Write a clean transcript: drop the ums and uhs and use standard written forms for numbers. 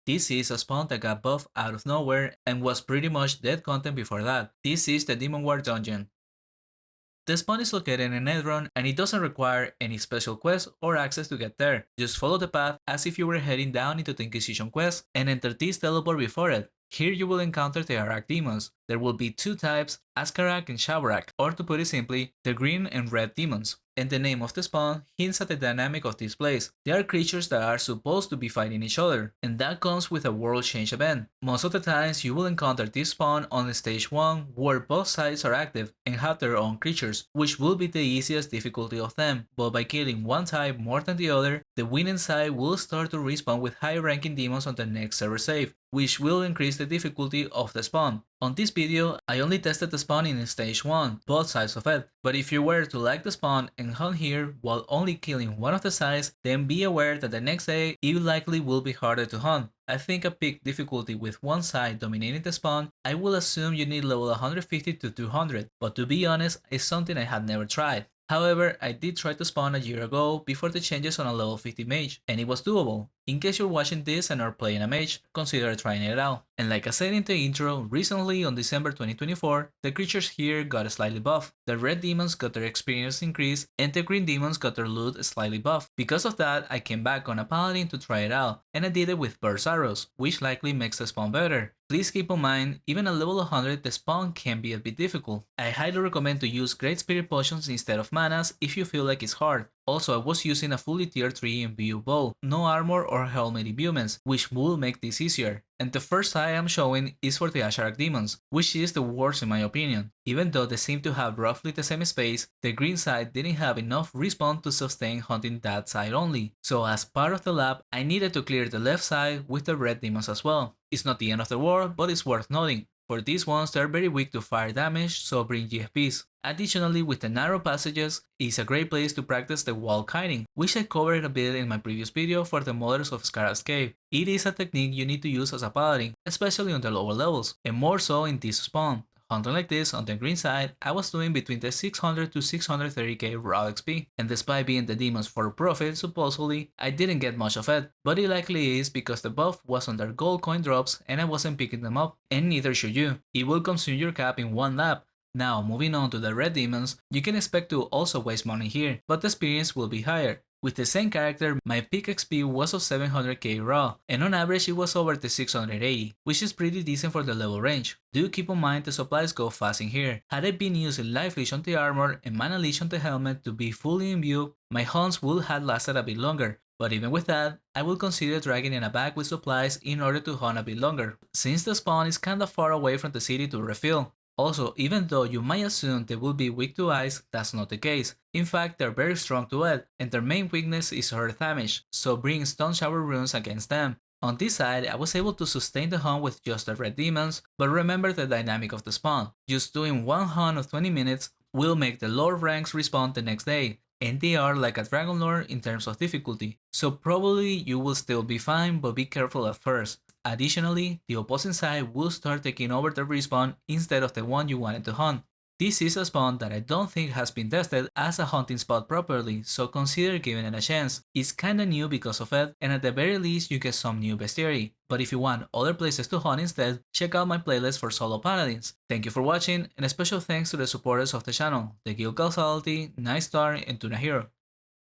This is a spawn that got buffed out of nowhere and was pretty much dead content before that. This is the Demon War dungeon. The spawn is located in Nedron and it doesn't require any special quest or access to get there. Just follow the path as if you were heading down into the Inquisition quest and enter this teleport before it. Here you will encounter the Arak demons. There will be two types, Askarak and Shabarak, or to put it simply, the green and red demons. And the name of the spawn hints at the dynamic of this place. They are creatures that are supposed to be fighting each other, and that comes with a world change event. Most of the times you will encounter this spawn on stage 1 where both sides are active and have their own creatures, which will be the easiest difficulty of them, but by killing one type more than the other, the winning side will start to respawn with high ranking demons on the next server save, which will increase the difficulty of the spawn. On this video, I only tested the spawn in stage 1, both sides of it, but if you were to like the spawn and hunt here while only killing one of the sides, then be aware that the next day it likely will be harder to hunt. I think a peak difficulty with one side dominating the spawn, I will assume you need level 150 to 200, but to be honest, it's something I had never tried. However, I did try to spawn a year ago before the changes on a level 50 mage, and it was doable. In case you're watching this and are playing a mage, consider trying it out. And like I said in the intro, recently on December 2024, the creatures here got slightly buffed. The red demons got their experience increased, and the green demons got their loot slightly buffed. Because of that, I came back on a Paladin to try it out, and I did it with burst arrows, which likely makes the spawn better. Please keep in mind, even at level 100 the spawn can be a bit difficult. I highly recommend to use Great Spirit Potions instead of manas if you feel like it's hard. Also, I was using a fully tier 3 imbue bow, no armor or helmet imbuements, which will make this easier. And the first eye I'm showing is for the Asharak demons, which is the worst in my opinion. Even though they seem to have roughly the same space, the green side didn't have enough respawn to sustain hunting that side only. So as part of the lab, I needed to clear the left side with the red demons as well. It's not the end of the world, but it's worth noting. For these ones, they're very weak to fire damage, so bring GFPs. Additionally, with the narrow passages, it's a great place to practice the wall kiting, which I covered a bit in my previous video for the modders of Scarab's Cave. It is a technique you need to use as a paladin, especially on the lower levels, and more so in this spawn. Hunting like this on the green side, I was doing between the 600 to 630k raw XP, and despite being the demons for profit supposedly, I didn't get much of it, but it likely is because the buff was on their gold coin drops and I wasn't picking them up, and neither should you. It will consume your cap in one lap. Now moving on to the red demons, you can expect to also waste money here, but the experience will be higher. With the same character, my peak XP was of 700k raw, and on average it was over the 680, which is pretty decent for the level range. Do keep in mind the supplies go fast in here. Had I been using Life Leech on the armor and Mana Leech on the helmet to be fully imbued, my hunts would have lasted a bit longer. But even with that, I will consider dragging in a bag with supplies in order to hunt a bit longer, since the spawn is kinda far away from the city to refill. Also, even though you might assume they will be weak to ice, that's not the case. In fact, they're very strong to it, and their main weakness is earth damage, so bring stone shower runes against them. On this side, I was able to sustain the hunt with just the red demons, but remember the dynamic of the spawn. Just doing one hunt of 20 minutes will make the lower ranks respawn the next day, and they are like a Dragon Lord in terms of difficulty, so probably you will still be fine, but be careful at first. Additionally, the opposing side will start taking over the respawn instead of the one you wanted to hunt. This is a spawn that I don't think has been tested as a hunting spot properly, so consider giving it a chance. It's kinda new because of it, and at the very least you get some new bestiary. But if you want other places to hunt instead, check out my playlist for solo paladins. Thank you for watching, and a special thanks to the supporters of the channel, the Guild Causality, Night Star, and Tuna Hero.